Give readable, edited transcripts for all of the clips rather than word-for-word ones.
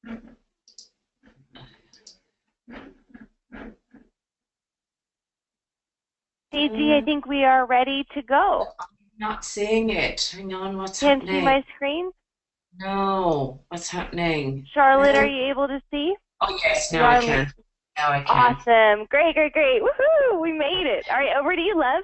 AG, I think we are ready to go. I'm not seeing it. Hang on, what's Can't see happening? my screen. No, what's happening? Charlotte, are you able to see? Oh, yes, You now I are can. Now I can. awesome. Great, great, great. Woohoo! We made it. All right, over to you, Lev.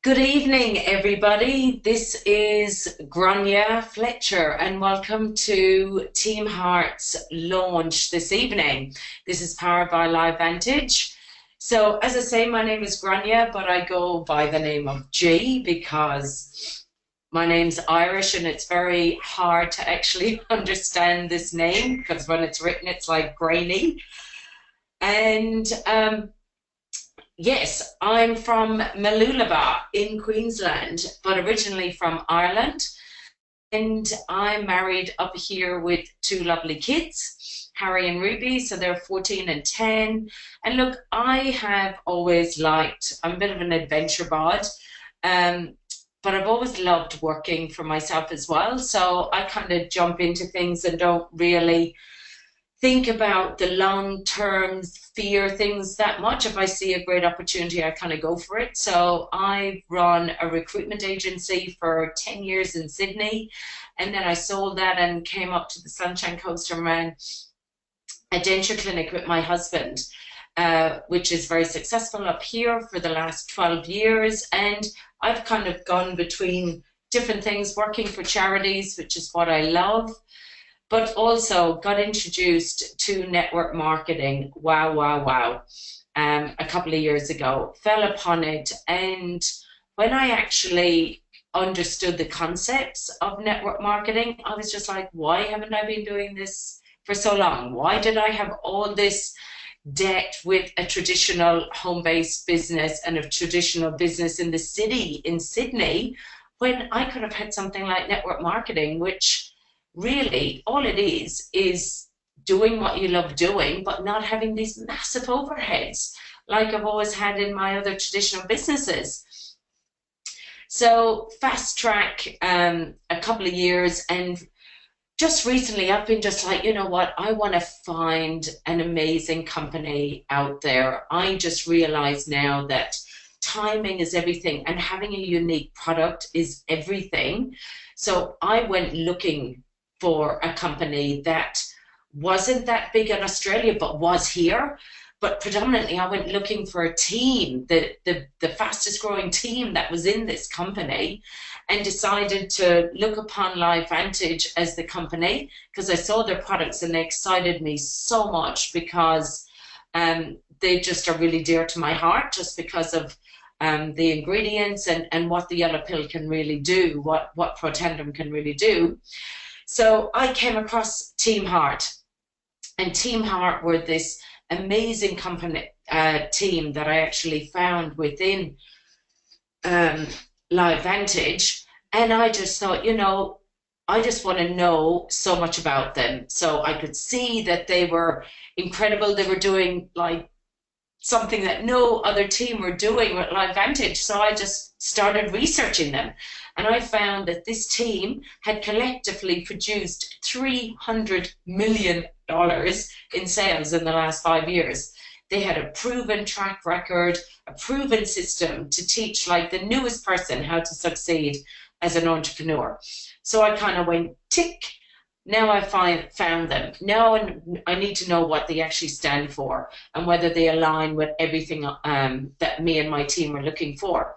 Good evening, everybody. This is Grania Fletcher, and welcome to Team Heart's launch this evening. This is powered by LifeVantage. So, as I say, my name is Grania, but I go by the name of G because my name's Irish and it's very hard to actually understand this name because when it's written, it's like grainy. And yes, I'm from Malulaba in Queensland, but originally from Ireland. And I'm married up here with two lovely kids, Harry and Ruby. So they're 14 and 10. And look, I have always liked, I'm a bit of an adventure bod, um, but I've always loved working for myself as well. So I kind of jump into things and don't really think about the long term fear things that much. If I see a great opportunity, I kind of go for it. So I run a recruitment agency for 10 years in Sydney. And then I sold that and came up to the Sunshine Coast and ran a denture clinic with my husband, which is very successful up here for the last 12 years. And I've kind of gone between different things, working for charities, which is what I love, but also got introduced to network marketing. Wow, wow, wow. A couple of years ago, fell upon it. And when I actually understood the concepts of network marketing, I was just like, why haven't I been doing this for so long? Why did I have all this debt with a traditional home-based business and a traditional business in the city in Sydney when I could have had something like network marketing, which really all it is doing what you love doing, but not having these massive overheads like I've always had in my other traditional businesses. So fast track a couple of years, and just recently I've been just like, you know what, I want to find an amazing company out there. I just realize now that timing is everything and having a unique product is everything. So I went looking for a company that wasn't that big in Australia but was here. But predominantly I went looking for a team, the fastest growing team that was in this company, and decided to look upon LifeVantage as the company because I saw their products and they excited me so much because they just are really dear to my heart just because of the ingredients and what the yellow pill can really do, what Protendum can really do. So I came across Team Heart, and Team Heart were this amazing company team that I actually found within um, LifeVantage, and I just thought, you know, I just want to know so much about them. So I could see that they were incredible. They were doing like something that no other team were doing with LifeVantage. So I just started researching them. And I found that this team had collectively produced $300 million in sales in the last 5 years. They had a proven track record, a proven system to teach like the newest person how to succeed as an entrepreneur. So I kind of went tick. Now I found them. Now I need to know what they actually stand for and whether they align with everything that me and my team are looking for.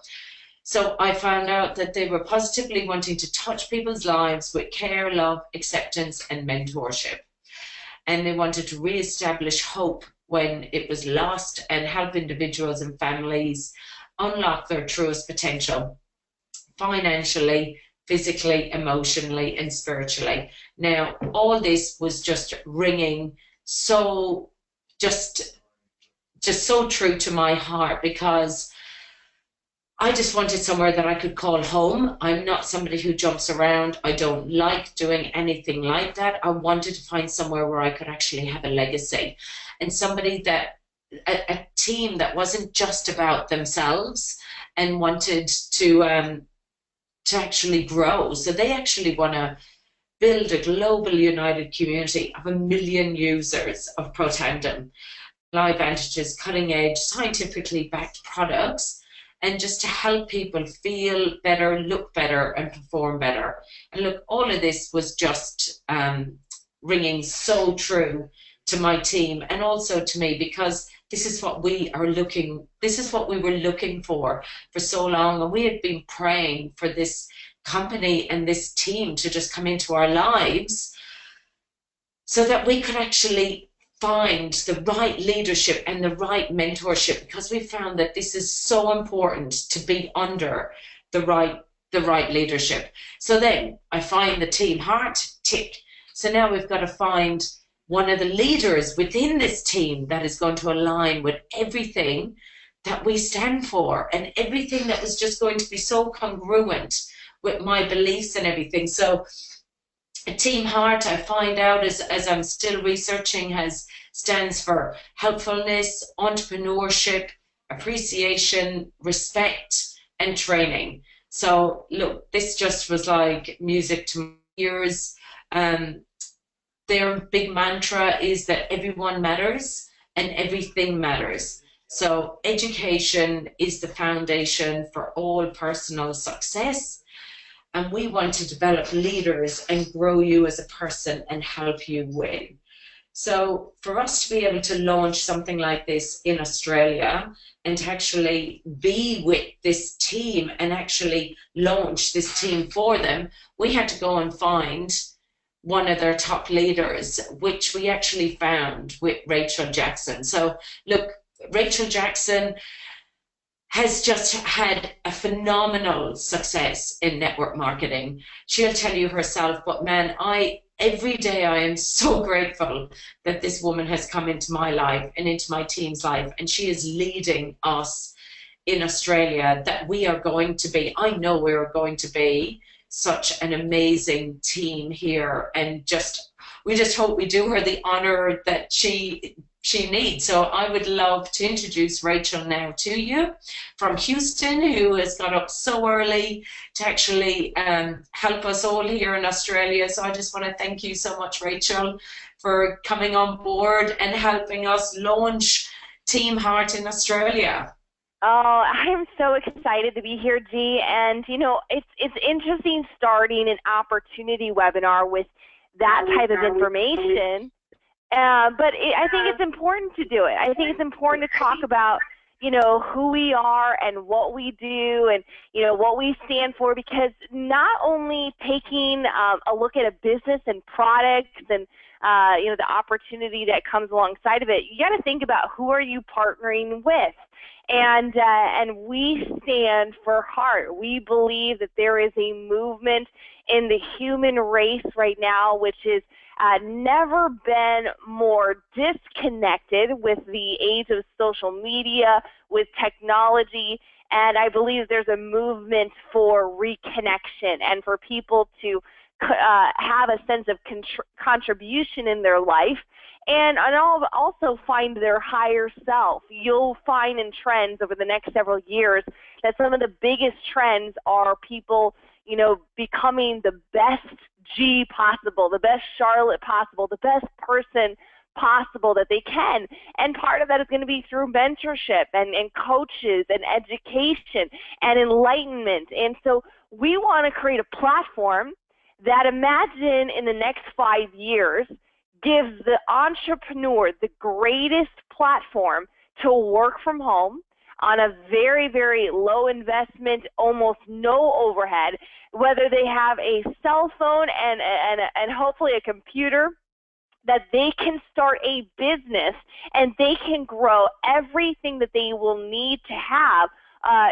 So I found out that they were positively wanting to touch people's lives with care, love, acceptance, and mentorship. And they wanted to reestablish hope when it was lost and help individuals and families unlock their truest potential financially, physically, emotionally, and spiritually. Now, all this was just ringing so, just, just so true to my heart because I just wanted somewhere that I could call home. I'm not somebody who jumps around. I don't like doing anything like that. I wanted to find somewhere where I could actually have a legacy and somebody that, a team that wasn't just about themselves and wanted to actually grow. So they actually want to build a global united community of 1 million users of Protandim, LifeVantage's cutting-edge, scientifically backed products, and just to help people feel better, look better, and perform better. And look, all of this was just ringing so true to my team and also to me, because this is what we were looking for so long, and we had been praying for this company and this team to just come into our lives so that we could actually find the right leadership and the right mentorship, because we found that this is so important to be under the right leadership. So then I find the team heart, tick. So now we've got to find one of the leaders within this team that is going to align with everything that we stand for and everything that was just going to be so congruent with my beliefs and everything. So Team Heart, I find out as I'm still researching, stands for helpfulness, entrepreneurship, appreciation, respect, and training. So look, this just was like music to my ears. Their big mantra is that everyone matters and everything matters. So education is the foundation for all personal success. And we want to develop leaders and grow you as a person and help you win. So for us to be able to launch something like this in Australia and to actually be with this team and actually launch this team for them, we had to go and find one of their top leaders, which we actually found with Rachel Jackson. So look, Rachel Jackson has just had a phenomenal success in network marketing. She'll tell you herself, but man, every day I am so grateful that this woman has come into my life and into my team's life, and she is leading us in Australia, that we are going to be, I know we're going to be such an amazing team here, and we just hope we do her the honor that she needs. So I would love to introduce Rachel now to you from Houston, who has got up so early to actually help us all here in Australia. So I just want to thank you so much, Rachel, for coming on board and helping us launch Team Heart in Australia. Oh, I'm so excited to be here, G. And, you know, it's interesting starting an opportunity webinar with that type of information. But I think it's important to do it. I think it's important to talk about, you know, who we are and what we do and, you know, what we stand for, because not only taking a look at a business and products and, you know, the opportunity that comes alongside of it, you got to think about who are you partnering with. And we stand for heart. We believe that there is a movement in the human race right now which is never been more disconnected with the age of social media, with technology, and I believe there's a movement for reconnection and for people to have a sense of contribution in their life and also find their higher self. You'll find in trends over the next several years that some of the biggest trends are people, you know, becoming the best G possible, the best Charlotte possible, the best person possible that they can. And part of that is going to be through mentorship and coaches and education and enlightenment. And so we want to create a platform that, imagine in the next 5 years, gives the entrepreneur the greatest platform to work from home on a very, very low investment, almost no overhead, whether they have a cell phone and hopefully a computer, that they can start a business and they can grow everything that they will need to have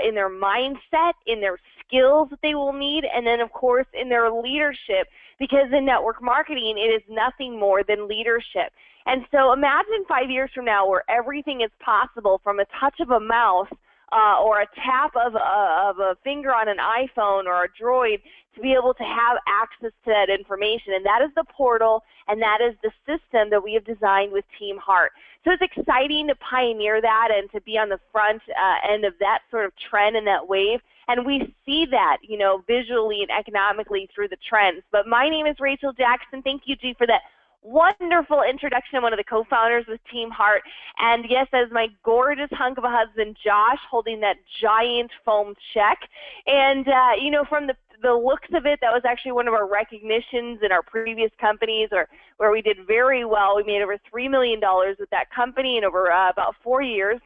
in their mindset, in their skills that they will need, and then, of course, in their leadership, because in network marketing, it is nothing more than leadership. And so imagine 5 years from now where everything is possible from a touch of a mouse or a tap of a finger on an iPhone or a Droid to be able to have access to that information. And that is the portal, and that is the system that we have designed with Team Heart. So it's exciting to pioneer that and to be on the front end of that sort of trend and that wave. And we see that, you know, visually and economically through the trends. But my name is Rachel Jackson. Thank you, G, for that wonderful introduction. I'm one of the co-founders with Team Heart. And yes, as my gorgeous hunk of a husband, Josh, holding that giant foam check. And, you know, from the looks of it, that was actually one of our recognitions in our previous companies, or where we did very well. We made over $3 million with that company in over about 4 years.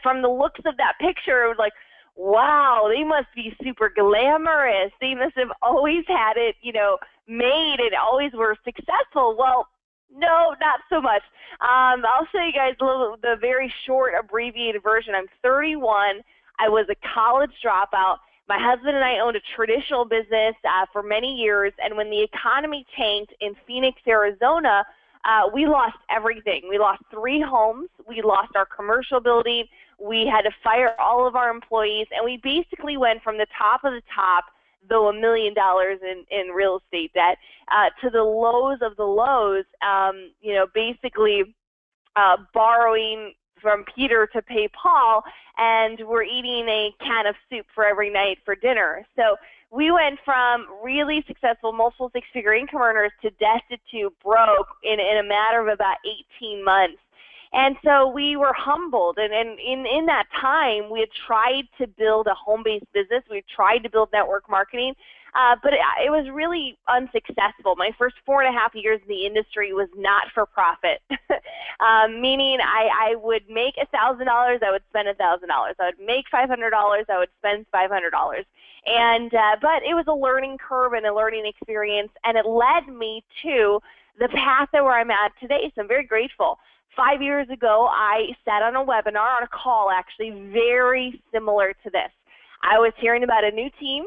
From the looks of that picture, it was like, wow, they must be super glamorous. They must have always had it, you know, made and always were successful. Well, no, not so much. I'll show you guys the very short abbreviated version. I'm 31. I was a college dropout. My husband and I owned a traditional business for many years, and when the economy tanked in Phoenix, Arizona, we lost everything. We lost 3 homes. We lost our commercial building. We had to fire all of our employees, and we basically went from the top of the top, though $1 million in real estate debt, to the lows of the lows, you know, basically borrowing from Peter to pay Paul, and we're eating a can of soup for every night for dinner. So we went from really successful multiple six-figure income earners to destitute, broke in a matter of about 18 months. And so we were humbled, and in that time, we had tried to build a home-based business. We tried to build network marketing, but it was really unsuccessful. My first 4.5 years in the industry was not for profit, meaning I would make $1,000, I would spend $1,000. I would make $500, I would spend $500. And but it was a learning curve and a learning experience, and it led me to the path that where I'm at today. So I'm very grateful. 5 years ago, I sat on a webinar, on a call actually, very similar to this. I was hearing about a new team,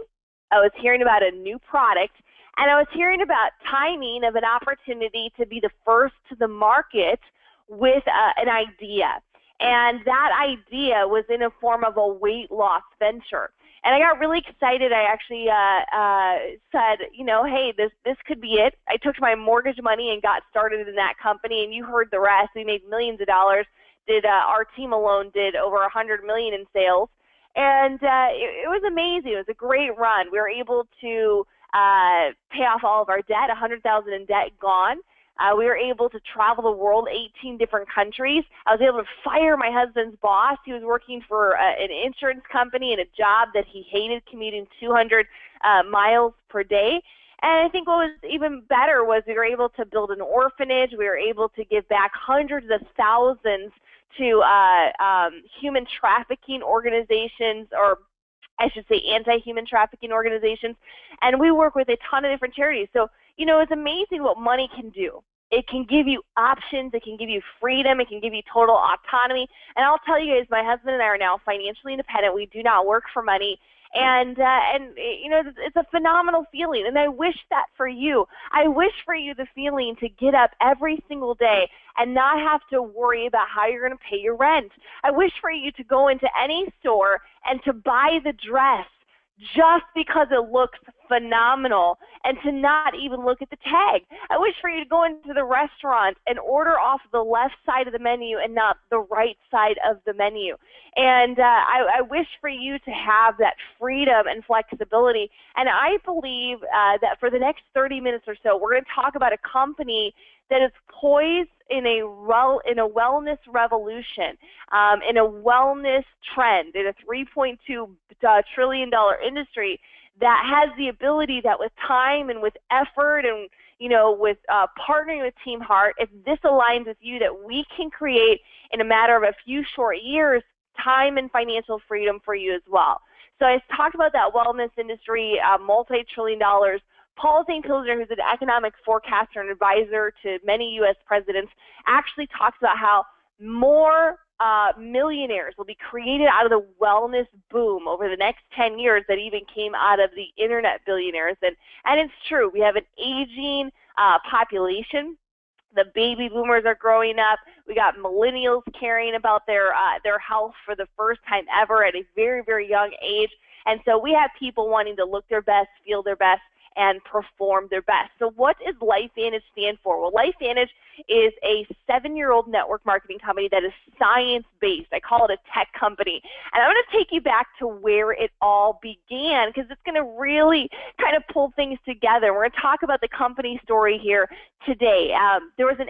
I was hearing about a new product, and I was hearing about timing of an opportunity to be the first to the market with an idea. And that idea was in a form of a weight loss venture. And I got really excited. I actually said, you know, hey, this could be it. I took my mortgage money and got started in that company, and you heard the rest. We made millions of dollars. Our team alone did over 100 million in sales, and it was amazing. It was a great run. We were able to pay off all of our debt, 100,000 in debt gone. We were able to travel the world, 18 different countries. I was able to fire my husband's boss. He was working for an insurance company in a job that he hated, commuting 200 miles per day. And I think what was even better was we were able to build an orphanage. We were able to give back hundreds of thousands to human trafficking organizations, or I should say anti-human trafficking organizations. And we work with a ton of different charities. So, you know, it's amazing what money can do. It can give you options, it can give you freedom, it can give you total autonomy. And I'll tell you guys, my husband and I are now financially independent. We do not work for money. And you know, it's a phenomenal feeling, and I wish that for you. I wish for you the feeling to get up every single day and not have to worry about how you're going to pay your rent. I wish for you to go into any store and to buy the dress just because it looks phenomenal, and to not even look at the tag. I wish for you to go into the restaurant and order off the left side of the menu and not the right side of the menu. And I wish for you to have that freedom and flexibility. And I believe that for the next 30 minutes or so, we're going to talk about a company that is poised in a wellness revolution, in a wellness trend, in a $3.2 trillion industry that has the ability that with time and with effort and, you know, with partnering with Team Heart, if this aligns with you, that we can create in a matter of a few short years time and financial freedom for you as well. So I talked about that wellness industry, multi-trillion dollars. Paul St. Pilsner, who's an economic forecaster and advisor to many U.S. presidents, actually talks about how more millionaires will be created out of the wellness boom over the next 10 years that even came out of the internet billionaires. And it's true. We have an aging population. The baby boomers are growing up. We got millennials caring about their health for the first time ever at a very, very young age. And so we have people wanting to look their best, feel their best, and perform their best. So what does LifeVantage stand for? Well, LifeVantage is a 7-year-old network marketing company that is science-based. I call it a tech company. And I'm going to take you back to where it all began, because it's going to really kind of pull things together. We're going to talk about the company story here today. There was an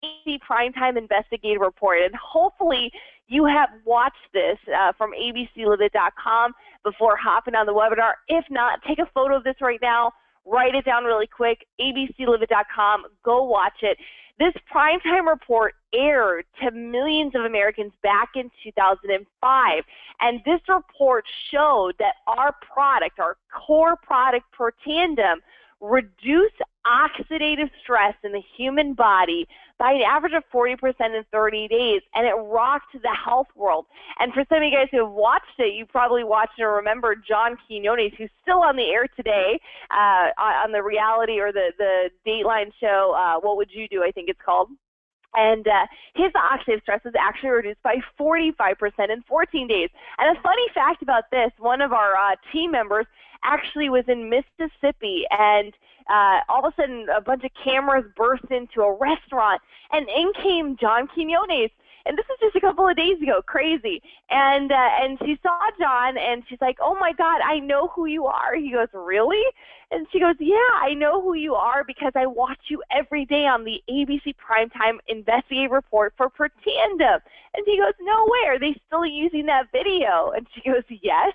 ABC primetime investigative report, and hopefully you have watched this from abclive.com before hopping on the webinar. If not, take a photo of this right now, write it down really quick, abclive.com, go watch it. This primetime report aired to millions of Americans back in 2005, and this report showed that our product, our core product, Protandim, reduced oxidative stress in the human body by an average of 40% in 30 days, and it rocked the health world. And for some of you guys who have watched it, you probably watched and remember John Quinones, who's still on the air today on the reality or the Dateline show, What Would You Do, I think it's called. And his oxidative stress was actually reduced by 45% in 14 days. And a funny fact about this, one of our team members actually was in Mississippi, and all of a sudden a bunch of cameras burst into a restaurant, and in came John Quinones. And this is just a couple of days ago, crazy. And she saw John, and she's like, "Oh my God, I know who you are." He goes, "Really?" And she goes, "Yeah, I know who you are because I watch you every day on the ABC Primetime Investigative Report for Protandim." And he goes, "No way, are they still using that video?" And she goes, "Yes."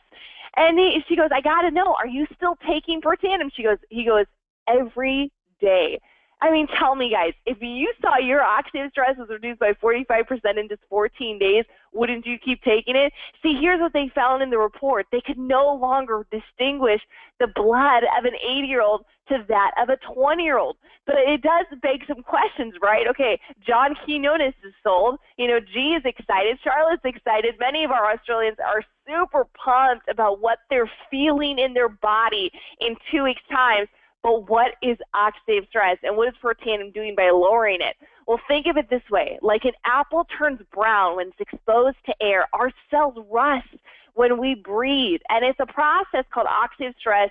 And she goes, "I got to know, are you still taking Protandim?" He goes, "Every day." I mean, tell me, guys, if you saw your oxidative stress was reduced by 45% in just 14 days, wouldn't you keep taking it? See, here's what they found in the report. They could no longer distinguish the blood of an 80-year-old to that of a 20-year-old. But it does beg some questions, right? Okay, John Quinones is sold. You know, G is excited. Charlotte's excited. Many of our Australians are super pumped about what they're feeling in their body in 2 weeks' time. But what is oxidative stress, and what is Protandim doing by lowering it? Well, think of it this way. Like an apple turns brown when it's exposed to air, our cells rust when we breathe. And it's a process called oxidative stress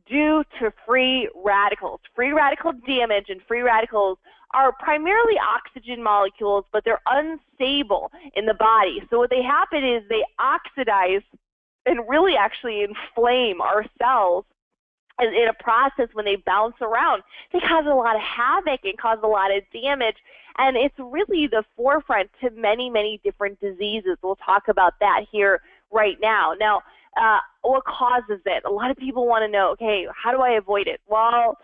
due to free radicals. Free radical damage and free radicals are primarily oxygen molecules, but they're unstable in the body. So what they happen is they oxidize and really actually inflame our cells in a process when they bounce around. They cause a lot of havoc and cause a lot of damage, and it's really the forefront to many, many different diseases. We'll talk about that here right now. Now, what causes it? A lot of people want to know, okay, how do I avoid it? Well,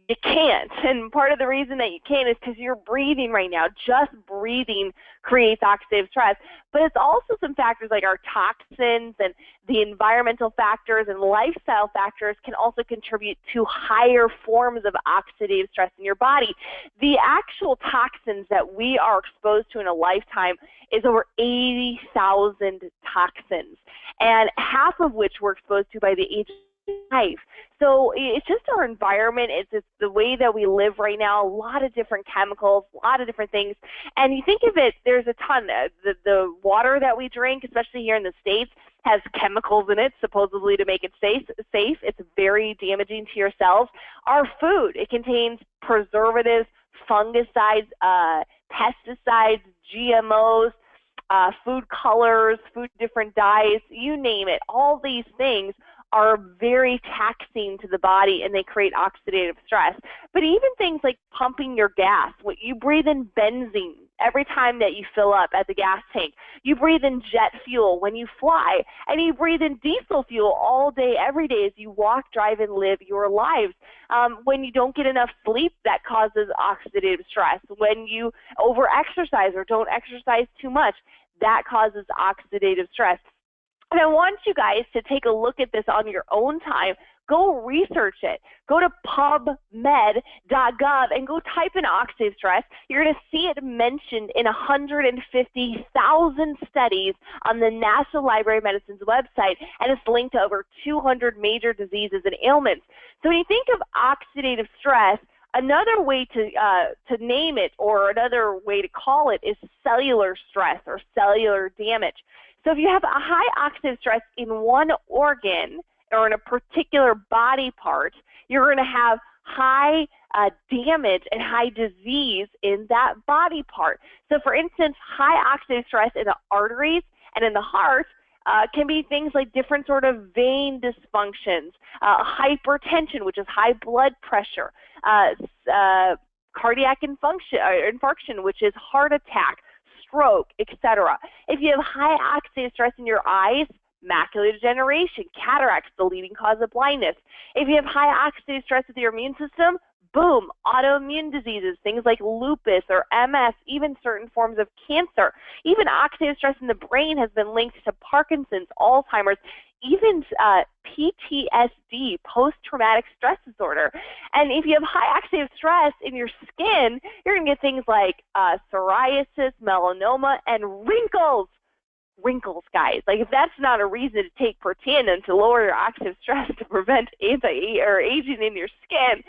you can't, and part of the reason that you can't is because you're breathing right now. Just breathing creates oxidative stress, but it's also some factors like our toxins and the environmental factors and lifestyle factors can also contribute to higher forms of oxidative stress in your body. The actual toxins that we are exposed to in a lifetime is over 80,000 toxins, and half of which we're exposed to by the age of life. So it's just our environment, it's the way that we live right now, a lot of different chemicals, a lot of different things. And you think of it, there's a ton. The water that we drink, especially here in the States, has chemicals in it, supposedly to make it safe. It's very damaging to your cells. Our food, it contains preservatives, fungicides, pesticides, GMOs, food colors, food different dyes, you name it. All these things are very taxing to the body, and they create oxidative stress. But even things like pumping your gas, what you breathe in benzene every time that you fill up at the gas tank. You breathe in jet fuel when you fly, and you breathe in diesel fuel all day, every day as you walk, drive, and live your lives. When you don't get enough sleep, that causes oxidative stress. When you over-exercise or don't exercise too much, that causes oxidative stress. And I want you guys to take a look at this on your own time. Go research it. Go to pubmed.gov and go type in oxidative stress. You're going to see it mentioned in 150,000 studies on the National Library of Medicine's website, and it's linked to over 200 major diseases and ailments. So when you think of oxidative stress, Another way to name it, or another way to call it, is cellular stress or cellular damage. So if you have a high oxidative stress in one organ or in a particular body part, you're going to have high damage and high disease in that body part. So for instance, high oxidative stress in the arteries and in the heart can be things like different sort of vein dysfunctions, hypertension, which is high blood pressure, cardiac infarction, which is heart attack, stroke, etc. If you have high oxidative stress in your eyes, macular degeneration, cataracts, the leading cause of blindness. If you have high oxidative stress with your immune system, boom, autoimmune diseases, things like lupus or MS, even certain forms of cancer. Even oxidative stress in the brain has been linked to Parkinson's, Alzheimer's, even PTSD, post-traumatic stress disorder. And if you have high oxidative stress in your skin, you're going to get things like psoriasis, melanoma, and wrinkles. Wrinkles, guys. Like, if that's not a reason to take Protandim to lower your oxidative stress to prevent aging in your skin.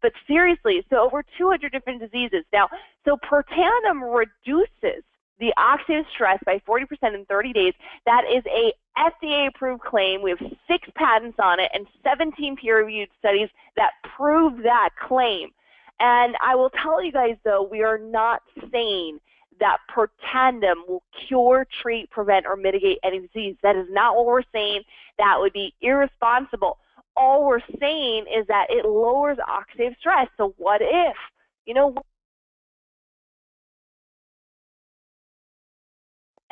But seriously, so over 200 different diseases. Now, so Protandim reduces the oxidative stress by 40% in 30 days. That is a FDA-approved claim. We have 6 patents on it and 17 peer-reviewed studies that prove that claim. And I will tell you guys, though, we are not saying that Protandim will cure, treat, prevent, or mitigate any disease. That is not what we're saying. That would be irresponsible. All we're saying is that it lowers oxidative stress. So what if? You know,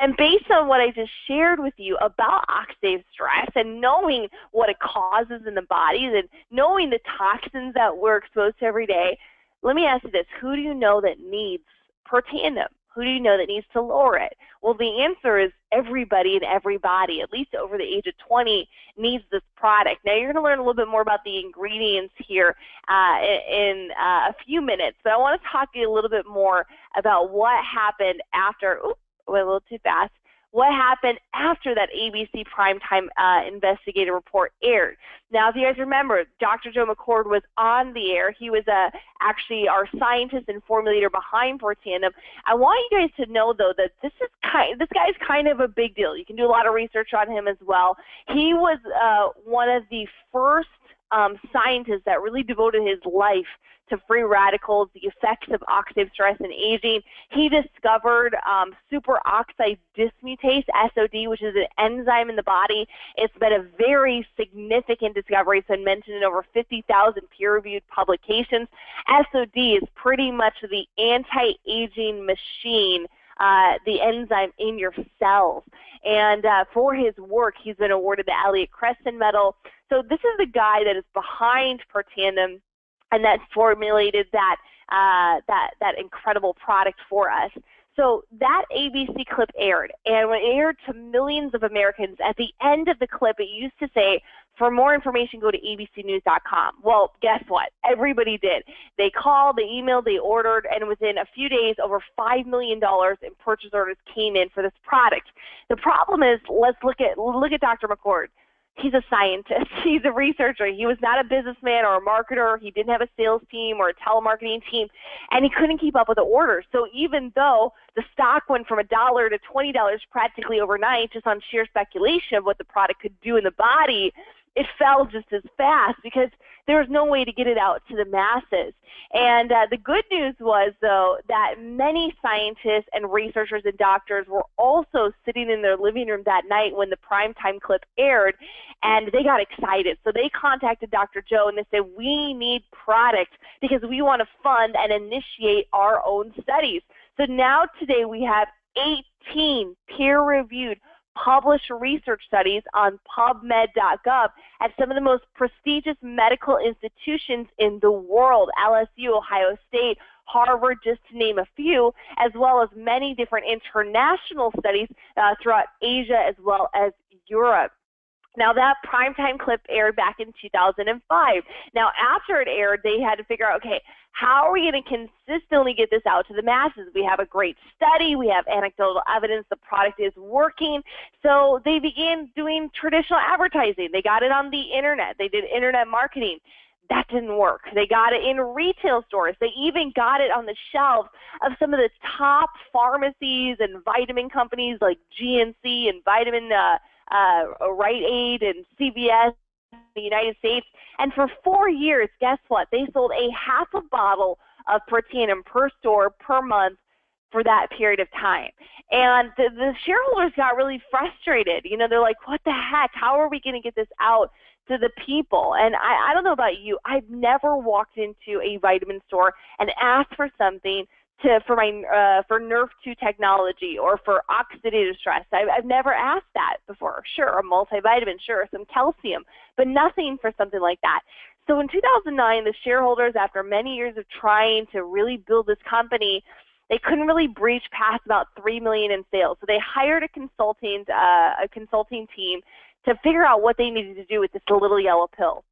and based on what I just shared with you about oxidative stress and knowing what it causes in the body and knowing the toxins that we're exposed to every day, let me ask you this. Who do you know that needs Protandim? Who do you know that needs to lower it? Well, the answer is everybody and everybody, at least over the age of 20, needs this product. Now, you're going to learn a little bit more about the ingredients here in a few minutes, but I want to talk to you a little bit more about what happened after, oops, I went a little too fast, what happened after that ABC Primetime Investigative Report aired. Now, if you guys remember, Dr. Joe McCord was on the air. He was actually our scientist and formulator behind Protandim. I want you guys to know, though, that this guy's kind of a big deal. You can do a lot of research on him as well. He was one of the first scientists that really devoted his life to free radicals, the effects of oxidative stress and aging. He discovered superoxide dismutase, SOD, which is an enzyme in the body. It's been a very significant discovery. It's been mentioned in over 50,000 peer-reviewed publications. SOD is pretty much the anti-aging machine, the enzyme in your cells. And for his work, he's been awarded the Elliott Creston Medal. So this is the guy that is behind Protandim and that formulated that incredible product for us. So that ABC clip aired, and when it aired to millions of Americans, at the end of the clip, it used to say, for more information, go to abcnews.com. Well, guess what? Everybody did. They called, they emailed, they ordered, and within a few days, over $5 million in purchase orders came in for this product. The problem is, let's look at Dr. McCord. He's a scientist. He's a researcher. He was not a businessman or a marketer. He didn't have a sales team or a telemarketing team, and he couldn't keep up with the orders. So even though the stock went from $1 to $20 practically overnight just on sheer speculation of what the product could do in the body, it fell just as fast because there was no way to get it out to the masses. And the good news was, though, that many scientists and researchers and doctors were also sitting in their living room that night when the primetime clip aired, and they got excited. So they contacted Dr. Joe, and they said, we need product because we want to fund and initiate our own studies. So now today we have 18 peer-reviewed published research studies on PubMed.gov at some of the most prestigious medical institutions in the world, LSU, Ohio State, Harvard, just to name a few, as well as many different international studies throughout Asia as well as Europe. Now, that primetime clip aired back in 2005. Now, after it aired, they had to figure out, okay, how are we going to consistently get this out to the masses? We have a great study. We have anecdotal evidence the product is working. So they began doing traditional advertising. They got it on the internet. They did internet marketing. That didn't work. They got it in retail stores. They even got it on the shelves of some of the top pharmacies and vitamin companies like GNC and Vitamin Rite Aid and CVS in the United States. And for 4 years, guess what? They sold a half a bottle of Protandim per store per month for that period of time. And the shareholders got really frustrated. You know, they're like, what the heck? How are we going to get this out to the people? And I don't know about you. I've never walked into a vitamin store and asked for something for Nerf2 technology or for oxidative stress. I've never asked that before. Sure, a multivitamin, sure, some calcium, but nothing for something like that. So in 2009, the shareholders, after many years of trying to really build this company, they couldn't really breach past about $3 million in sales. So they hired a consulting team to figure out what they needed to do with this little yellow pill.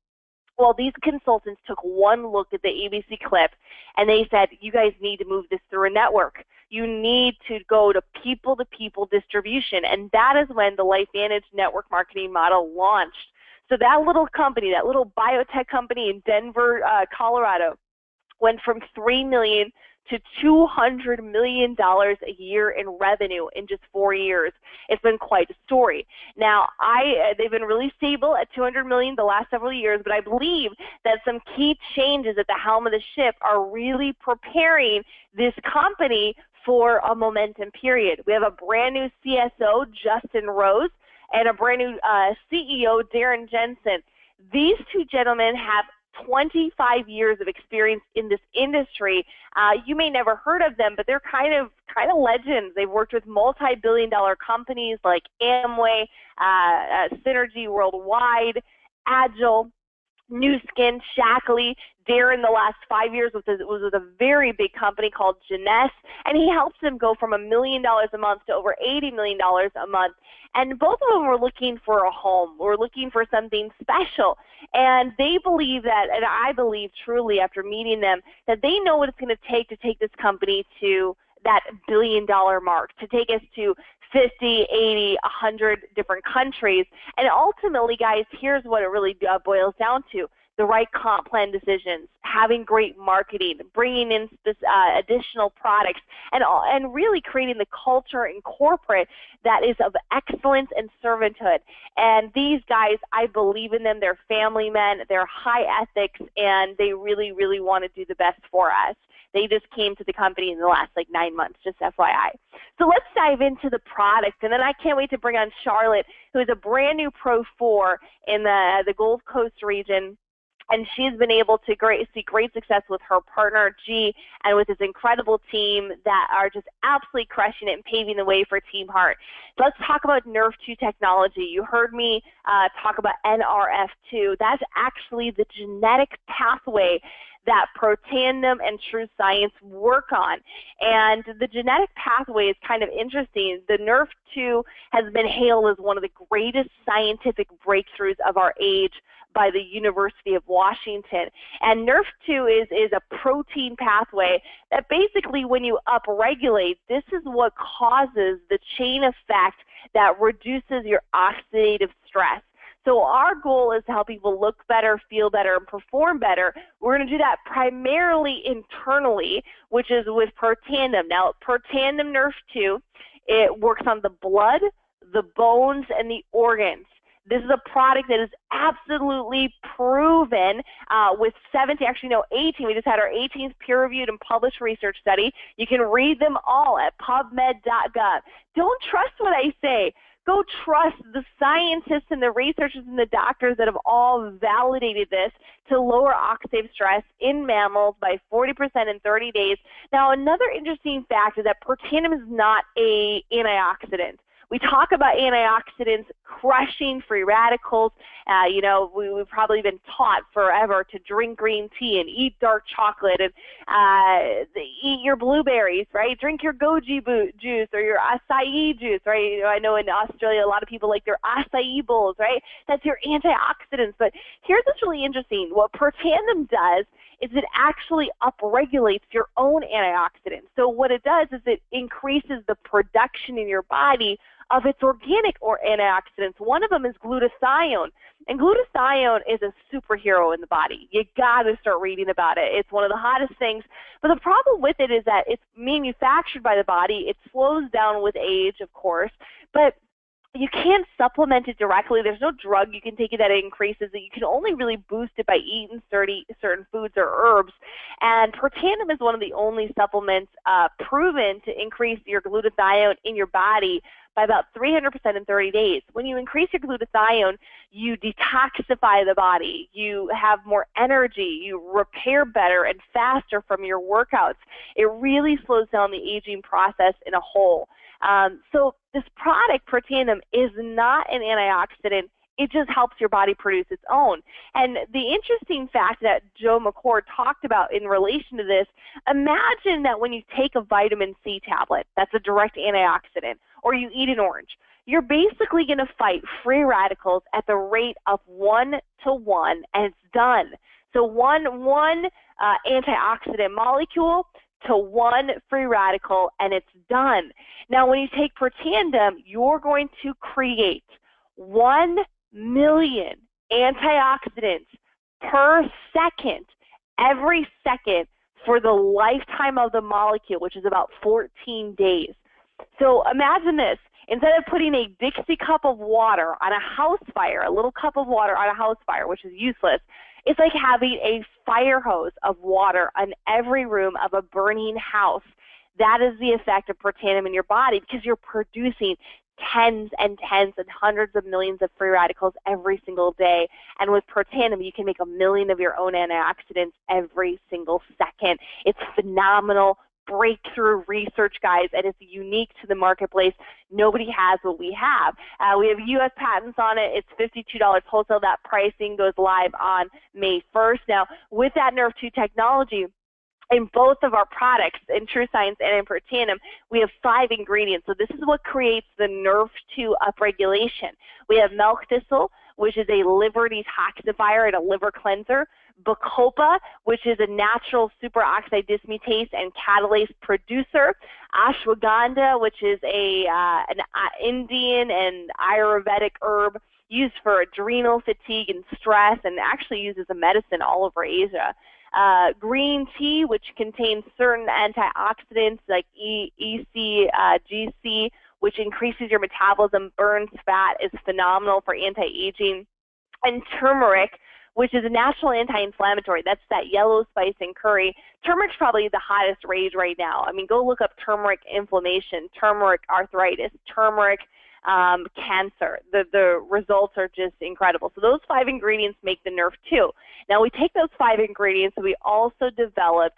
Well, these consultants took one look at the ABC clip, and they said, you guys need to move this through a network. You need to go to people-to-people distribution, and that is when the LifeVantage network marketing model launched. So that little company, that little biotech company in Denver, Colorado, went from $3 million to $200 million a year in revenue in just 4 years. It's been quite a story. Now, they've been really stable at $200 million the last several years, but I believe that some key changes at the helm of the ship are really preparing this company for a momentum period. We have a brand new CSO, Justin Rose, and a brand new CEO, Darren Jensen. These two gentlemen have 25 years of experience in this industry. You may never heard of them, but they're kind of legends. They've worked with multi-billion-dollar companies like Amway, Synergy Worldwide, Agile, New Skin, Shackley. Darren, the last 5 years, was with a very big company called Jeunesse, and he helps them go from $1 million a month to over $80 million a month. And both of them were looking for a home. We're looking for something special. And they believe that, and I believe truly after meeting them, that they know what it's going to take this company to that billion-dollar mark, to take us to 50, 80, 100 different countries. And ultimately, guys, here's what it really boils down to. The right comp plan decisions, having great marketing, bringing in additional products, and really creating the culture in corporate that is of excellence and servanthood. And these guys, I believe in them. They're family men. They're high ethics, and they really, really want to do the best for us. They just came to the company in the last 9 months, just FYI. So let's dive into the product, and then I can't wait to bring on Charlotte, who is a brand new Pro 4 in the Gulf Coast region. And she's been able to see great success with her partner, G, and with this incredible team that are just absolutely crushing it and paving the way for Team Heart. So let's talk about Nerf2 technology. You heard me talk about NRF2. That's actually the genetic pathway that Protandim and tru-science work on. And the genetic pathway is kind of interesting. The Nerf2 has been hailed as one of the greatest scientific breakthroughs of our age by the University of Washington. And Nerf2 is a protein pathway that basically when you upregulate, this is what causes the chain effect that reduces your oxidative stress. So our goal is to help people look better, feel better, and perform better. We're going to do that primarily internally, which is with Protandim. Now, Protandim Nerf2, it works on the blood, the bones, and the organs. This is a product that is absolutely proven with 18. We just had our 18th peer-reviewed and published research study. You can read them all at pubmed.gov. Don't trust what I say. Go trust the scientists and the researchers and the doctors that have all validated this to lower oxidative stress in mammals by 40% in 30 days. Now, another interesting fact is that Protandim is not an antioxidant. We talk about antioxidants crushing free radicals. We've probably been taught forever to drink green tea and eat dark chocolate and eat your blueberries, right? Drink your goji juice or your acai juice, right? I know in Australia a lot of people like their acai bowls, right? That's your antioxidants. But here's what's really interesting. What Protandim does is it actually upregulates your own antioxidants. So what it does is it increases the production in your body of its organic or antioxidants. One of them is glutathione. And glutathione is a superhero in the body. You got to start reading about it. It's one of the hottest things. But the problem with it is that it's manufactured by the body. It slows down with age, of course. But you can't supplement it directly. There's no drug you can take that increases it. You can only really boost it by eating certain foods or herbs. And Protandim is one of the only supplements proven to increase your glutathione in your body by about 300% in 30 days. When you increase your glutathione, you detoxify the body. You have more energy. You repair better and faster from your workouts. It really slows down the aging process in a whole. So this product, Protandim, is not an antioxidant. It just helps your body produce its own. And the interesting fact that Joe McCord talked about in relation to this, imagine that when you take a vitamin C tablet, that's a direct antioxidant, or you eat an orange, you're basically going to fight free radicals at the rate of 1 to 1, and it's done. So one antioxidant molecule to 1 free radical, and it's done. Now, when you take Protandim, you're going to create 1 million antioxidants per second, every second, for the lifetime of the molecule, which is about 14 days. So imagine this. Instead of putting a Dixie cup of water on a house fire, a little cup of water on a house fire, which is useless, it's like having a fire hose of water on every room of a burning house. That is the effect of Protandim in your body, because you're producing tens and tens and hundreds of millions of free radicals every single day. And with Protandim, you can make 1 million of your own antioxidants every single second. It's phenomenal. Breakthrough research, guys, and it's unique to the marketplace. Nobody has what we have. We have U.S. patents on it. It's $52 wholesale. That pricing goes live on May 1st. Now, with that Nerve 2 technology, in both of our products, in tru-science and in Protandim, we have 5 ingredients. So this is what creates the Nerve 2 upregulation. We have milk thistle, which is a liver detoxifier and a liver cleanser. Bacopa, which is a natural superoxide dismutase and catalase producer. Ashwagandha, which is an Indian and Ayurvedic herb used for adrenal fatigue and stress, and actually used as a medicine all over Asia. Green tea, which contains certain antioxidants like ECGC, which increases your metabolism, burns fat, is phenomenal for anti-aging. And turmeric, which is a natural anti-inflammatory. That's that yellow spice in curry. Turmeric's probably the hottest rage right now. I mean, go look up turmeric inflammation, turmeric arthritis, turmeric cancer. The results are just incredible. So those 5 ingredients make the Nerve 2. Now, we take those 5 ingredients and we also developed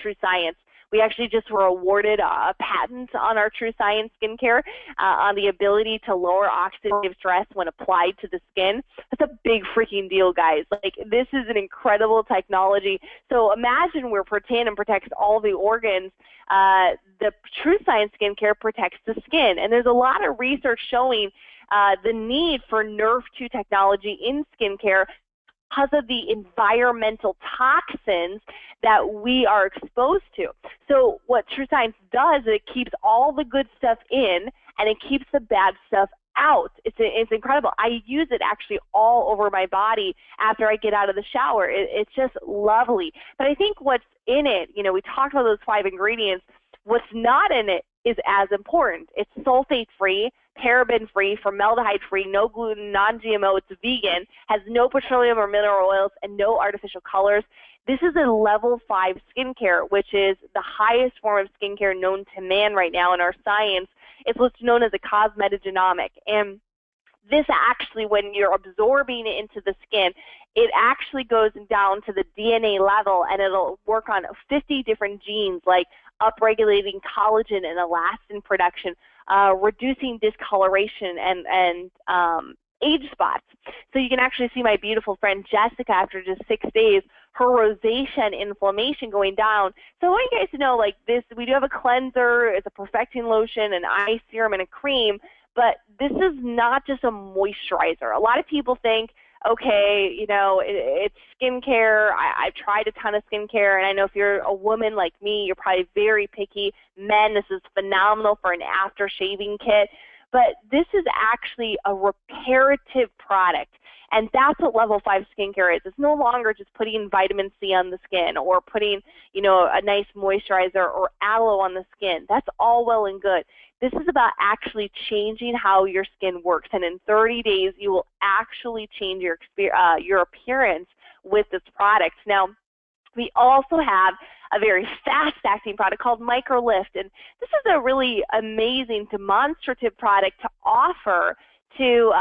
tru-science. We actually just were awarded a patent on our tru-science skincare on the ability to lower oxidative stress when applied to the skin. That's a big freaking deal, guys. Like, this is an incredible technology. So imagine where Protandim protects all the organs. The tru-science skincare protects the skin. And there's a lot of research showing the need for Nerve 2 technology in skincare because of the environmental toxins that we are exposed to. So what tru-science does is it keeps all the good stuff in and it keeps the bad stuff out. It's incredible. I use it actually all over my body after I get out of the shower. It's just lovely. But I think what's in it, you know, we talked about those 5 ingredients. What's not in it is as important. It's sulfate-free, paraben-free, formaldehyde-free, no gluten, non-GMO, it's vegan, has no petroleum or mineral oils, and no artificial colors. This is a level 5 skincare, which is the highest form of skincare known to man right now in our science. It's what's known as a cosmetogenomic. And this actually, when you're absorbing it into the skin, it actually goes down to the DNA level, and it'll work on 50 different genes, like upregulating collagen and elastin production, reducing discoloration and age spots. So you can actually see my beautiful friend Jessica after just 6 days, her rosacea and inflammation going down. So I want you guys to know, like, this, we do have a cleanser, it's a perfecting lotion, an eye serum, and a cream, but this is not just a moisturizer. A lot of people think, okay, you know, it's skincare. I've tried a ton of skincare, and I know if you're a woman like me, you're probably very picky. Men, this is phenomenal for an after shaving kit. but this is actually a reparative product. And that's what level 5 skincare is. It's no longer just putting vitamin C on the skin or putting, a nice moisturizer or aloe on the skin. That's all well and good. This is about actually changing how your skin works. And in 30 days, you will actually change your appearance with this product. Now, we also have a very fast-acting product called MicroLift. And this is a really amazing demonstrative product to offer to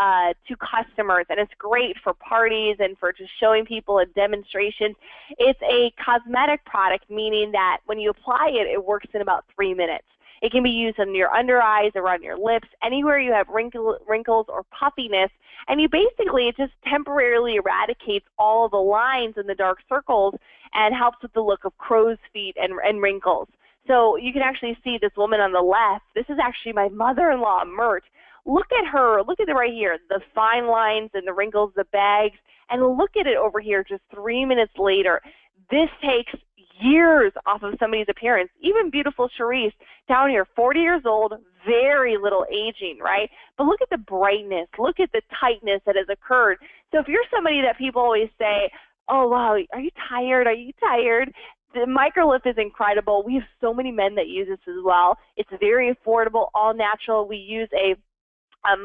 customers, and it's great for parties and for just showing people a demonstration. It's a cosmetic product, meaning that when you apply it, it works in about 3 minutes. It can be used on your under eyes, around your lips, anywhere you have wrinkles or puffiness, and it just temporarily eradicates all of the lines and the dark circles and helps with the look of crow's feet and wrinkles. So you can actually see this woman on the left. This is actually my mother-in-law, Mert. Look at her. Look at it right here, the fine lines and the wrinkles, the bags, and look at it over here just 3 minutes later. This takes years off of somebody's appearance. Even beautiful Charisse down here, 40 years old, very little aging, right? But look at the brightness. Look at the tightness that has occurred. So if you're somebody that people always say, oh, wow, are you tired? Are you tired? The MicroLift is incredible. We have so many men that use this as well. It's very affordable, all natural. We use a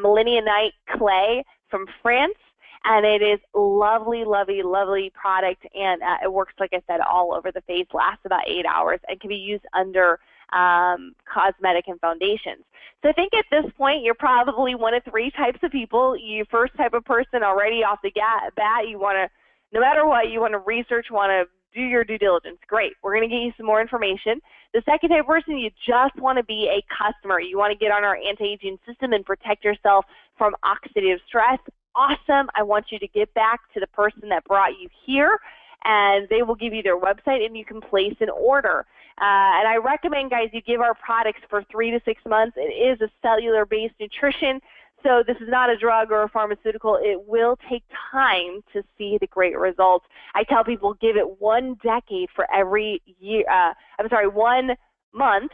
Millenniumite clay from France, and it is lovely, lovely, lovely product, and it works, like I said, all over the face, lasts about 8 hours, and can be used under cosmetic and foundations. So I think at this point, you're probably one of 3 types of people. You first type of person already off the bat, you want to, no matter what, you want to research, want to do your due diligence. Great. We're going to get you some more information. The second type of person, you just want to be a customer. You want to get on our anti-aging system and protect yourself from oxidative stress. Awesome. I want you to get back to the person that brought you here, and they will give you their website, and you can place an order. And I recommend, guys, you give our products for 3 to 6 months. It is a cellular-based nutrition, so this is not a drug or a pharmaceutical. It will take time to see the great results. I tell people give it 1 decade for every year. 1 month,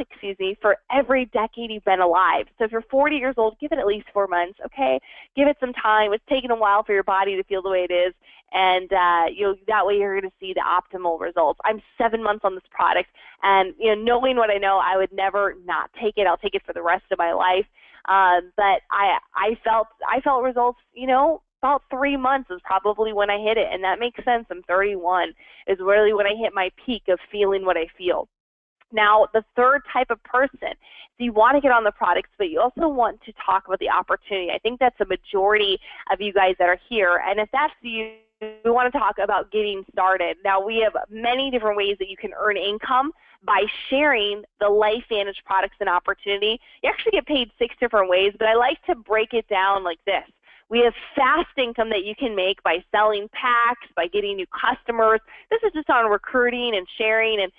for every decade you've been alive. So if you're 40 years old, give it at least 4 months, okay? Give it some time. It's taken a while for your body to feel the way it is, and that way you're going to see the optimal results. I'm 7 months on this product, and knowing what I know, I would never not take it. I'll take it for the rest of my life. But I felt results, about 3 months is probably when I hit it, and that makes sense. I'm 31 is really when I hit my peak of feeling what I feel. Now, the third type of person, so you want to get on the products, but you also want to talk about the opportunity. I think that's a majority of you guys that are here, and if that's you, we want to talk about getting started. Now, we have many different ways that you can earn income by sharing the LifeVantage products and opportunity. You actually get paid 6 different ways, but I like to break it down like this. We have fast income that you can make by selling packs, by getting new customers. This is just on recruiting and sharing and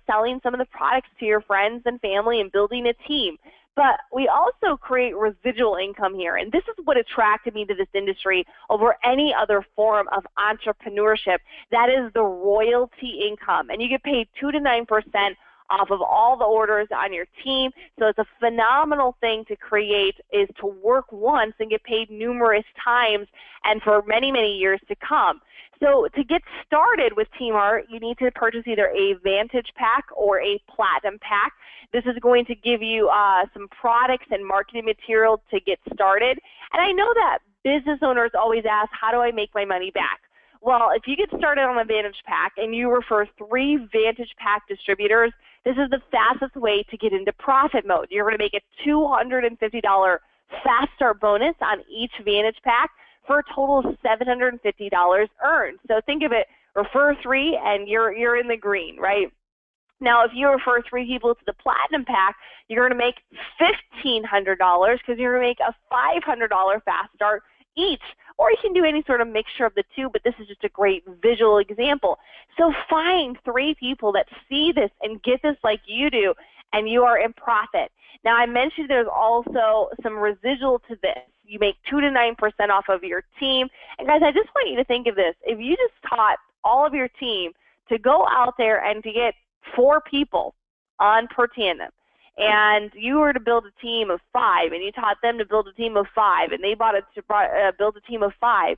selling some of the products to your friends and family and building a team. But we also create residual income here, and this is what attracted me to this industry over any other form of entrepreneurship. That is the royalty income, and you get paid 2 to 9% off of all the orders on your team. So it's a phenomenal thing to create, is to work once and get paid numerous times and for many, many years to come. So to get started with Team Art, you need to purchase either a Vantage Pack or a Platinum Pack. This is going to give you some products and marketing material to get started. And I know that business owners always ask, how do I make my money back? Well, if you get started on a Vantage Pack and you refer 3 Vantage Pack distributors, this is the fastest way to get into profit mode. You're going to make a $250 Fast Start bonus on each Vantage Pack for a total of $750 earned. So think of it, refer 3 and you're in the green, right? Now, if you refer 3 people to the Platinum Pack, you're going to make $1,500 because you're going to make a $500 Fast Start each, or you can do any sort of mixture of the two, but this is just a great visual example. So find 3 people that see this and get this like you do, and you are in profit. Now, I mentioned there's also some residual to this. You make 2 to 9% off of your team. And guys, I just want you to think of this. If you just taught all of your team to go out there and to get 4 people on per tandem, and you were to build a team of 5, and you taught them to build a team of 5, and they build a team of 5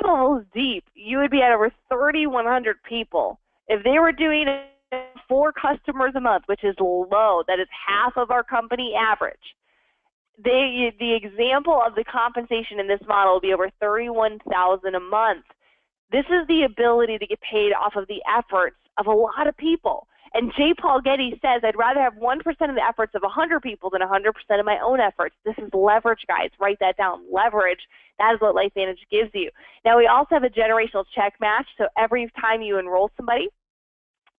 levels deep, you would be at over 3,100 people. If they were doing 4 customers a month, which is low, that is half of our company average, the example of the compensation in this model will be over $31,000 a month. This is the ability to get paid off of the efforts of a lot of people. And J. Paul Getty says, I'd rather have 1% of the efforts of 100 people than 100% of my own efforts. This is leverage, guys. Write that down. Leverage. That is what LifeVantage gives you. Now, we also have a generational check match. So every time you enroll somebody,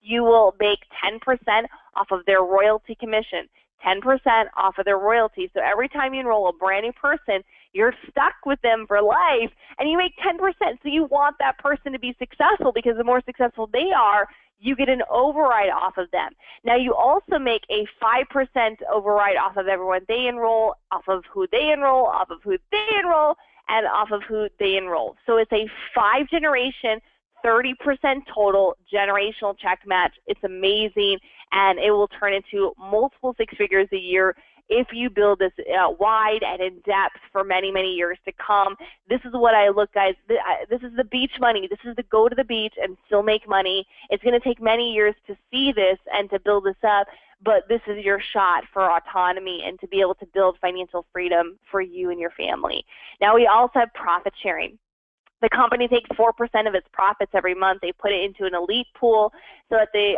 you will make 10% off of their royalty commission, 10% off of their royalty. So every time you enroll a brand new person, you're stuck with them for life, and you make 10%. So you want that person to be successful, because the more successful they are, you get an override off of them. Now, you also make a 5% override off of everyone they enroll, off of who they enroll, off of who they enroll, and off of who they enroll. So it's a 5-generation, 30% total generational check match. It's amazing, and it will turn into multiple 6 figures a year if you build this wide and in depth for many, many years to come. This is what I look, guys. This is the beach money. This is the go to the beach and still make money. It's going to take many years to see this and to build this up, but this is your shot for autonomy and to be able to build financial freedom for you and your family. Now, we also have profit sharing. The company takes 4% of its profits every month. They put it into an elite pool so that they,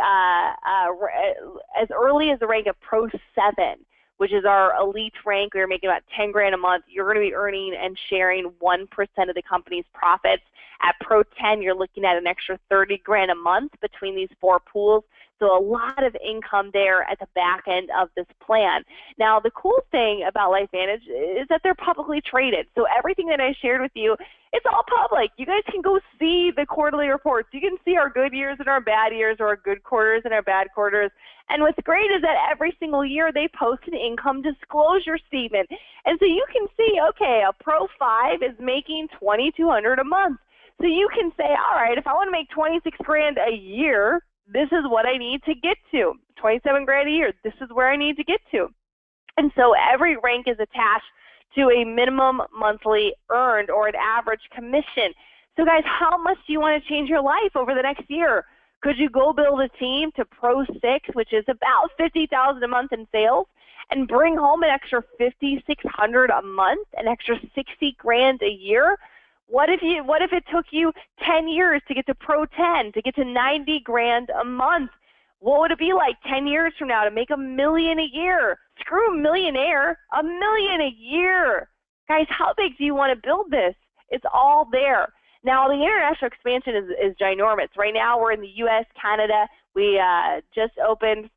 as early as the rank of Pro 7, which is our elite rank, we're making about 10 grand a month. You're going to be earning and sharing 1% of the company's profits. At Pro 10, you're looking at an extra 30 grand a month between these 4 pools. So a lot of income there at the back end of this plan. Now, the cool thing about LifeVantage is that they're publicly traded. So everything that I shared with you, it's all public. You guys can go see the quarterly reports. You can see our good years and our bad years, or our good quarters and our bad quarters. And what's great is that every single year they post an income disclosure statement. And so you can see, okay, a Pro 5 is making $2,200 a month. So you can say, all right, if I want to make 26 grand a year, this is what I need to get to. 27 grand a year, this is where I need to get to. And so every rank is attached to a minimum monthly earned or an average commission. So guys, how much do you want to change your life over the next year? Could you go build a team to Pro 6, which is about $50,000 a month in sales, and bring home an extra $5,600 a month, an extra 60 grand a year? What if it took you 10 years to get to Pro 10, to get to 90 grand a month? What would it be like 10 years from now to make $1 million a year? Screw a millionaire, $1 million a year. Guys, how big do you want to build this? It's all there. Now, the international expansion is ginormous. Right now, we're in the U.S., Canada. We just opened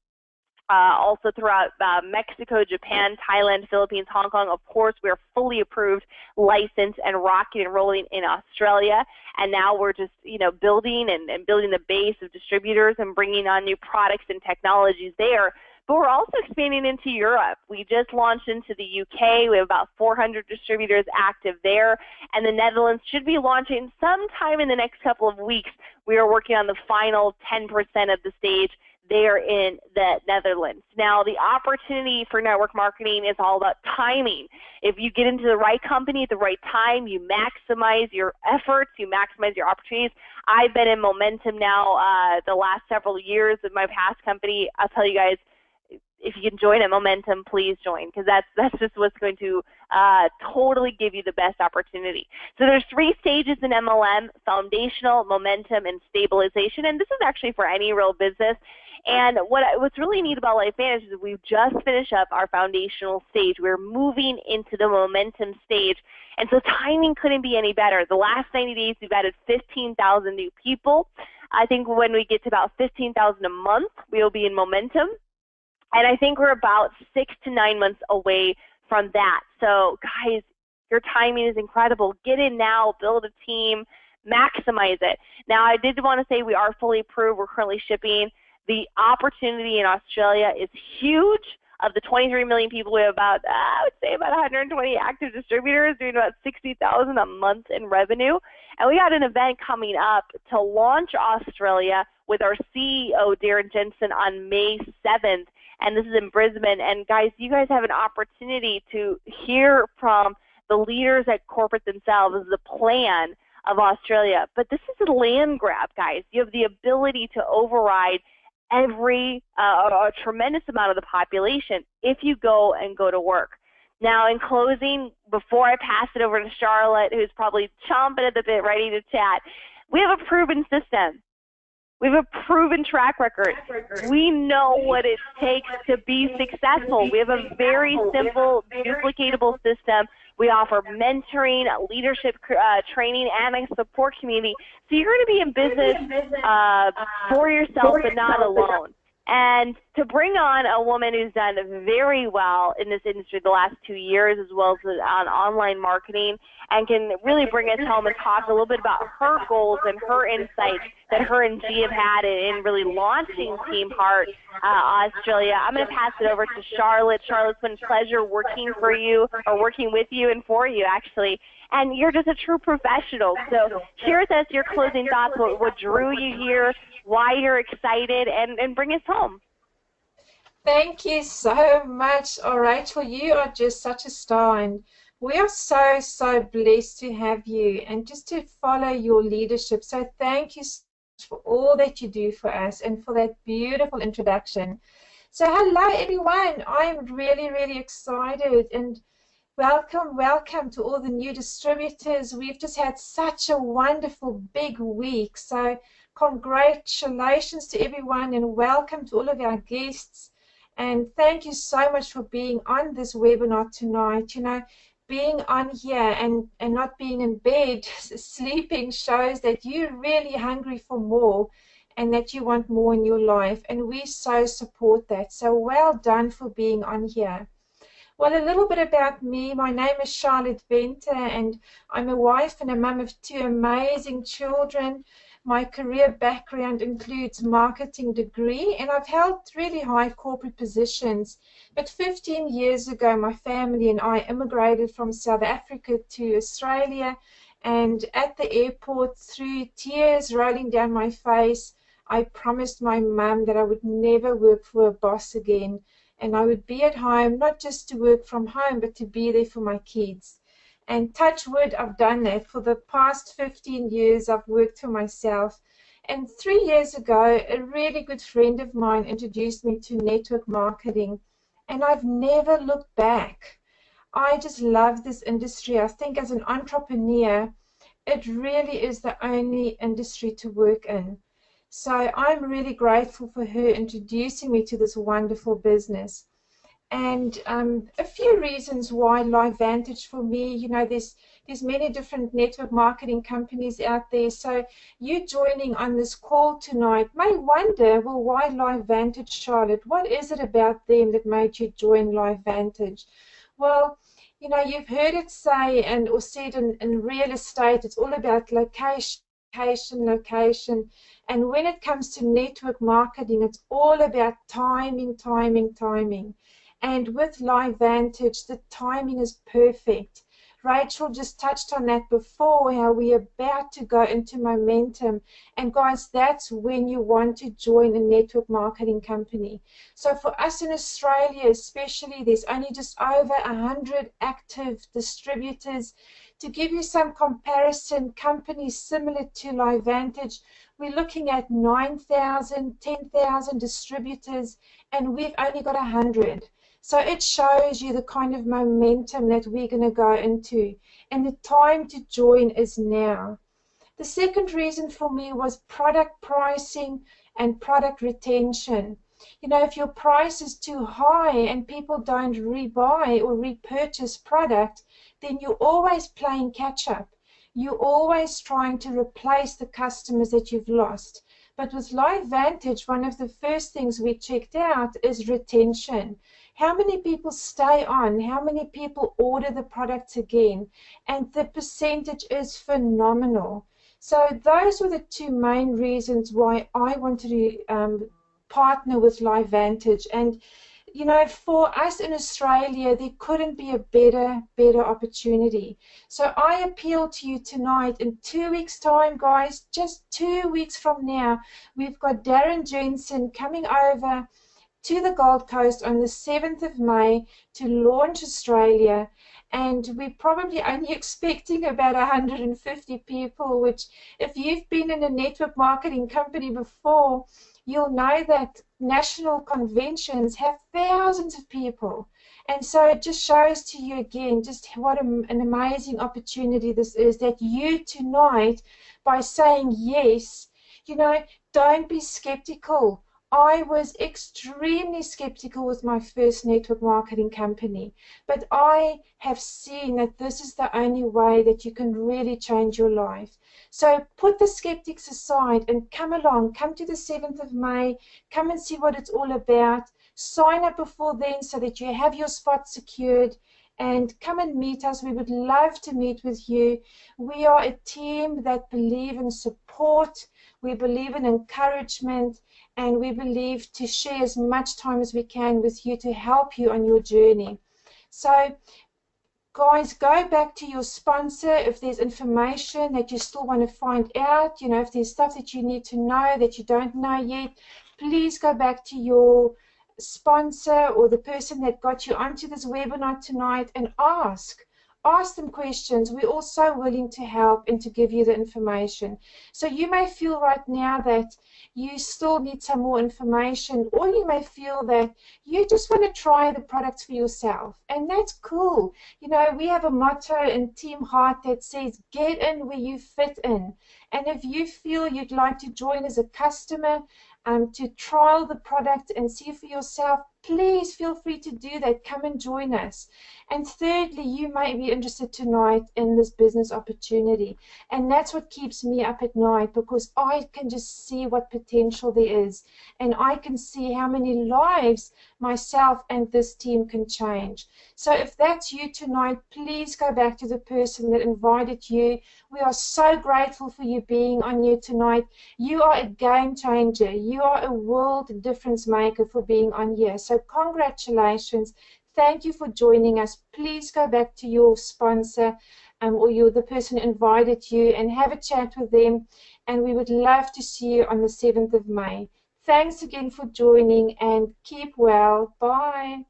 also throughout Mexico, Japan, Thailand, Philippines, Hong Kong. Of course, we're fully approved, licensed, and rocking and rolling in Australia. And now we're just, building and building the base of distributors and bringing on new products and technologies there. But we're also expanding into Europe. We just launched into the UK. We have about 400 distributors active there. And the Netherlands should be launching sometime in the next couple of weeks. We are working on the final 10% of the stage there in the Netherlands. Now, the opportunity for network marketing is all about timing. If you get into the right company at the right time, you maximize your efforts, you maximize your opportunities. I've been in momentum now the last several years with my past company. I'll tell you guys, if you can join at Momentum, please join, because that's just what's going to totally give you the best opportunity. So there's 3 stages in MLM: foundational, momentum, and stabilization. And this is actually for any real business. And what's really neat about LifeVantage is we've just finished up our foundational stage. We're moving into the momentum stage. And so timing couldn't be any better. The last 90 days, we've added 15,000 new people. I think when we get to about 15,000 a month, we'll be in momentum. And I think we're about 6 to 9 months away from that. So guys, your timing is incredible. Get in now, build a team, maximize it. Now, I did want to say we are fully approved. We're currently shipping. The opportunity in Australia is huge. Of the 23 million people, we have about, I would say about 120 active distributors doing about 60,000 a month in revenue. And we got an event coming up to launch Australia with our CEO, Darren Jensen, on May 7th. and this is in Brisbane. And guys, you guys have an opportunity to hear from the leaders at corporate themselves, the plan of Australia. But this is a land grab, guys. You have the ability to override a tremendous amount of the population if you go to work. Now, in closing, before I pass it over to Charlotte, who's probably chomping at the bit, ready to chat, we have a proven system. We have a proven track record. We know what it takes to be successful. We have a very simple, duplicatable system. We offer mentoring, leadership training, and a support community. So you're going to be in business for yourself, but not alone. And to bring on a woman who's done very well in this industry the last 2 years, as well as on online marketing, and can really bring us home and talk a little bit about her goals and her insights that her and G have had in really launching Team Heart Australia. I'm going to pass it over to Charlotte. Charlotte, it's been a pleasure working for you, or working with you and for you, actually. And you're just a true professional. So share with us your closing thoughts, what drew you here, why you're excited, and bring us home. Thank you so much. All right, well, you are just such a star, and we are so, so blessed to have you and just to follow your leadership. So thank you so much for all that you do for us and for that beautiful introduction. So hello, everyone. I'm really, really excited, and welcome to all the new distributors. We've just had such a wonderful big week. So congratulations to everyone, and welcome to all of our guests. And thank you so much for being on this webinar tonight. You know, being on here and not being in bed sleeping shows that you're really hungry for more and that you want more in your life. And we so support that. So well done for being on here. Well, a little bit about me. My name is Charlotte Venter, and I'm a wife and a mum of 2 amazing children. My career background includes marketing degree, and I've held really high corporate positions. But 15 years ago, my family and I immigrated from South Africa to Australia, and at the airport, through tears rolling down my face, I promised my mum that I would never work for a boss again, and I would be at home, not just to work from home, but to be there for my kids. And touch wood, I've done that. For the past 15 years, I've worked for myself. And 3 years ago, a really good friend of mine introduced me to network marketing, and I've never looked back. I just love this industry. I think as an entrepreneur, it really is the only industry to work in. So I'm really grateful for her introducing me to this wonderful business. And a few reasons why LifeVantage for me, you know, there's many different network marketing companies out there. So you joining on this call tonight may wonder, well, why LifeVantage, Charlotte? What is it about them that made you join LifeVantage? Well, you know, you've heard it say or said in real estate, it's all about location. And when it comes to network marketing, it's all about timing. And with LifeVantage, the timing is perfect. Rachel just touched on that before, how we're about to go into momentum. And guys, that's when you want to join a network marketing company. So for us in Australia especially, there's only just over 100 active distributors. To give you some comparison, companies similar to LifeVantage, we're looking at 9,000, 10,000 distributors, and we've only got 100. So it shows you the kind of momentum that we're going to go into, and the time to join is now. The second reason for me was product pricing and product retention. You know, if your price is too high and people don't rebuy or repurchase product, then you're always playing catch up. You're always trying to replace the customers that you've lost. But with LifeVantage, one of the first things we checked out is retention. How many people stay on? How many people order the products again? And the percentage is phenomenal. So those were the 2 main reasons why I wanted to partner with LifeVantage. And you know, for us in Australia, there couldn't be a better opportunity. So I appeal to you tonight. In 2 weeks' time, guys, just 2 weeks from now, we've got Darren Jensen coming over to the Gold Coast on the 7th of May to launch Australia. And we're probably only expecting about 150 people, which if you've been in a network marketing company before, you'll know that national conventions have thousands of people. And so it just shows to you again just what an amazing opportunity this is, that you tonight, by saying yes, you know, don't be skeptical. I was extremely skeptical with my first network marketing company, but I have seen that this is the only way that you can really change your life. So put the skeptics aside and come along, come to the 7th of May, come and see what it's all about. Sign up before then so that you have your spot secured, and come and meet us. We would love to meet with you. We are a team that believe in support, we believe in encouragement, and we believe to share as much time as we can with you to help you on your journey. So guys, go back to your sponsor if there's information that you still want to find out. You know, if there's stuff that you need to know that you don't know yet, please go back to your sponsor or the person that got you onto this webinar tonight and ask them questions. We're all so willing to help and to give you the information. So you may feel right now that you still need some more information, or you may feel that you just want to try the products for yourself, and that's cool. You know, we have a motto in Team Heart that says, get in where you fit in. And if you feel you'd like to join as a customer, to trial the product and see for yourself, please feel free to do that. Come and join us. And thirdly, you might be interested tonight in this business opportunity. And that's what keeps me up at night, because I can just see what potential there is. And I can see how many lives myself and this team can change. So if that's you tonight, please go back to the person that invited you. We are so grateful for you being on here tonight. You are a game changer. You are a world difference maker for being on here. So congratulations. Thank you for joining us. Please go back to your sponsor or the person who invited you and have a chat with them. And we would love to see you on the 7th of May. Thanks again for joining, and keep well. Bye.